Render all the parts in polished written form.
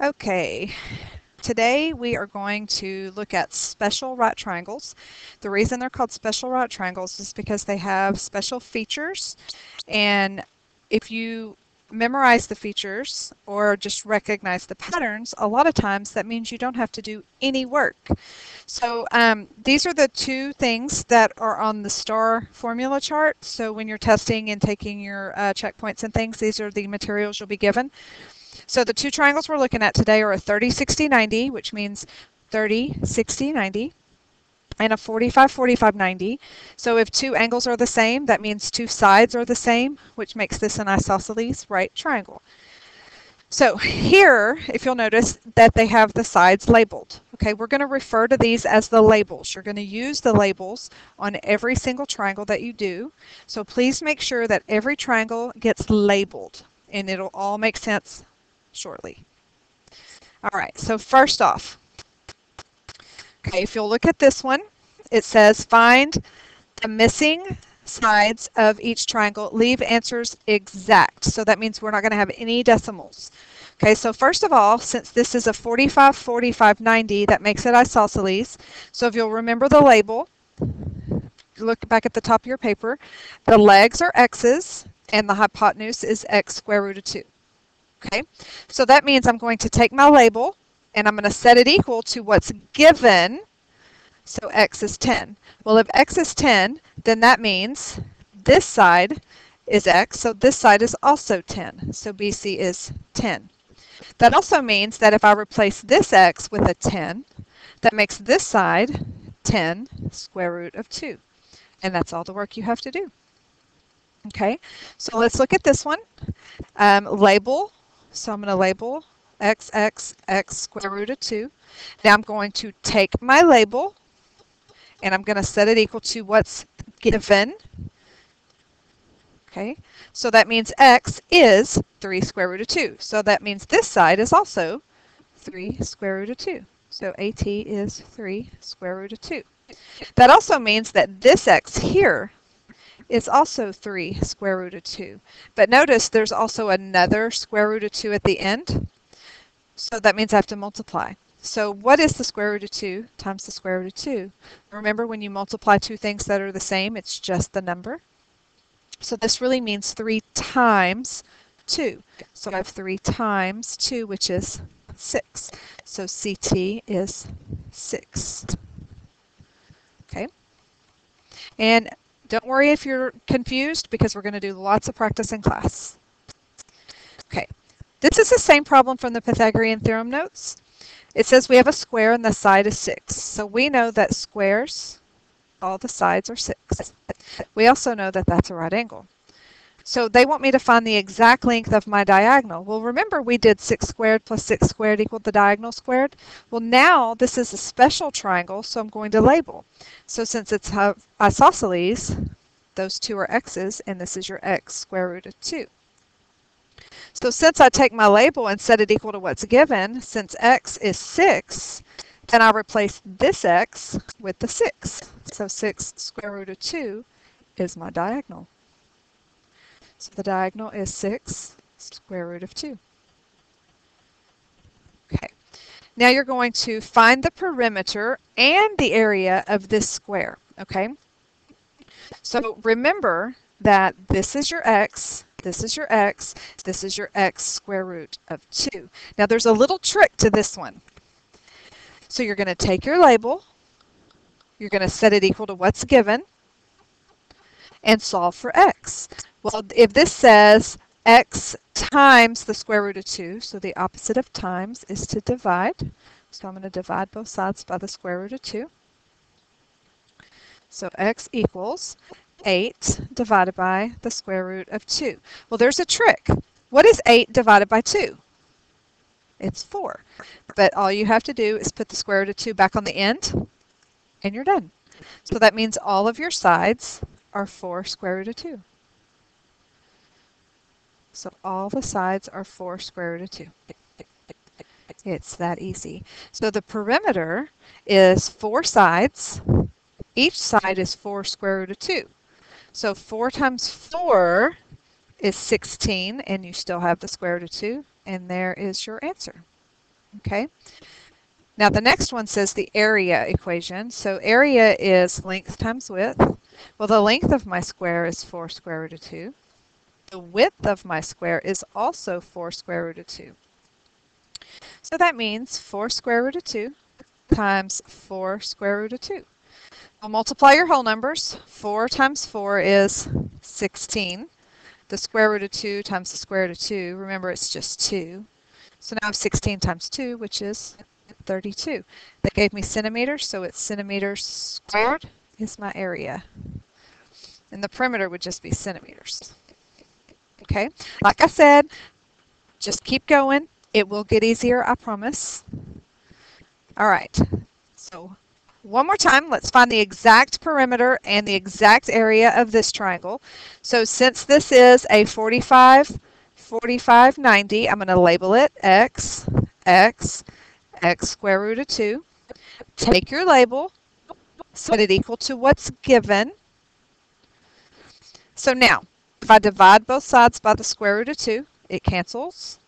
Okay, today we are going to look at special right triangles. The reason they're called special right triangles is because they have special features, and if you memorize the features or just recognize the patterns, a lot of times that means you don't have to do any work. So these are the two things that are on the STAR formula chart. So when you're testing and taking your checkpoints and things, these are the materials you'll be given. So the two triangles we're looking at today are a 30, 60, 90, which means 30, 60, 90, and a 45, 45, 90. So if two angles are the same, that means two sides are the same, which makes this an isosceles right triangle. So here, if you'll notice that they have the sides labeled. Okay, we're going to refer to these as the labels. You're going to use the labels on every single triangle that you do. So please make sure that every triangle gets labeled, and it'll all make sense shortly. All right, so first off, okay, if you'll look at this one, it says find the missing sides of each triangle, leave answers exact. So that means we're not going to have any decimals. Okay, so first of all, since this is a 45, 45, 90, that makes it isosceles. So if you'll remember the label, look back at the top of your paper, the legs are x's and the hypotenuse is x square root of 2. Okay, so that means I'm going to take my label and I'm going to set it equal to what's given. So x is 10. Well, if x is 10, then that means this side is x, so this side is also 10. So BC is 10. That also means that if I replace this x with a 10, that makes this side 10 square root of 2. And that's all the work you have to do. Okay, so let's look at this one. Label. So I'm going to label x square root of 2. Now I'm going to take my label and I'm going to set it equal to what's given. Okay, so that means x is 3 square root of 2. So that means this side is also 3 square root of 2. So AT is 3 square root of 2. That also means that this x here is also 3 square root of 2. But notice there's also another square root of 2 at the end. So that means I have to multiply. So what is the square root of 2 times the square root of 2? Remember, when you multiply two things that are the same, it's just the number. So this really means 3 times 2. So I have 3 times 2, which is 6. So CT is 6. Okay. And don't worry if you're confused, because we're going to do lots of practice in class. Okay, this is the same problem from the Pythagorean theorem notes. It says we have a square and the side is 6. So we know that squares, all the sides are 6. We also know that that's a right angle. So they want me to find the exact length of my diagonal. Well, remember we did 6 squared plus 6 squared equaled the diagonal squared. Well, now this is a special triangle, so I'm going to label. So since it's isosceles, those two are x's, and this is your x square root of 2. So since I take my label and set it equal to what's given, since x is 6, then I replace this x with the 6. So 6 square root of 2 is my diagonal. So the diagonal is 6 square root of 2. Okay. Now you're going to find the perimeter and the area of this square. Okay. So remember that this is your x, this is your x, this is your x square root of 2. Now there's a little trick to this one. So you're going to take your label, you're going to set it equal to what's given, and solve for x. Well, if this says x times the square root of 2, so the opposite of times is to divide. So I'm going to divide both sides by the square root of 2. So x equals 8 divided by the square root of 2. Well, there's a trick. What is 8 divided by 2? It's 4. But all you have to do is put the square root of 2 back on the end, and you're done. So that means all of your sides are 4 square root of 2. So all the sides are 4 square root of 2. It's that easy. So the perimeter is 4 sides. Each side is 4 square root of 2. So 4 times 4 is 16, and you still have the square root of 2, and there is your answer. Okay. Now the next one says the area equation. So area is length times width. Well, the length of my square is 4 square root of 2. The width of my square is also 4 square root of 2. So that means 4 square root of 2 times 4 square root of 2. I'll multiply your whole numbers. 4 times 4 is 16. The square root of 2 times the square root of 2, remember it's just 2. So now I have 16 times 2, which is 32. That gave me centimeters, so it's centimeters squared is my area. And the perimeter would just be centimeters. Okay, like I said, just keep going. It will get easier, I promise. All right, so one more time, let's find the exact perimeter and the exact area of this triangle. So since this is a 45, 45, 90, I'm going to label it x, x, x square root of 2. Take your label, set it equal to what's given. So now, if I divide both sides by the square root of 2, it cancels.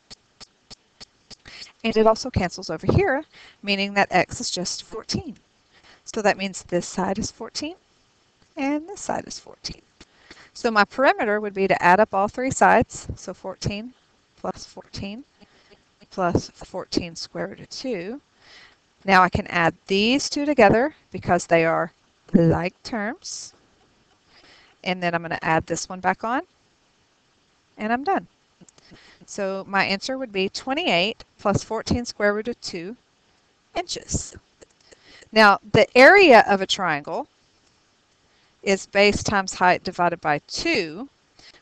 And it also cancels over here, meaning that x is just 14. So that means this side is 14 and this side is 14. So my perimeter would be to add up all three sides. So 14 plus 14 plus 14 square root of 2. Now I can add these two together because they are like terms. And then I'm going to add this one back on. And I'm done. So my answer would be 28 plus 14 square root of 2 inches. Now the area of a triangle is base times height divided by 2,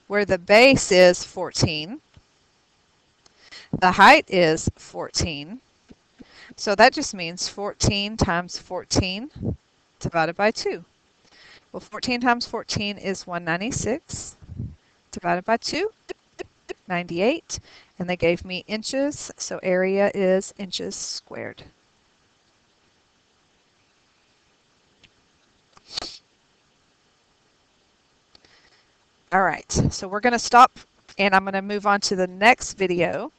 where the base is 14. The height is 14. So that just means 14 times 14 divided by 2. Well, 14 times 14 is 196 divided by 2, 98. And they gave me inches, so area is inches squared. All right, so we're going to stop and I'm going to move on to the next video.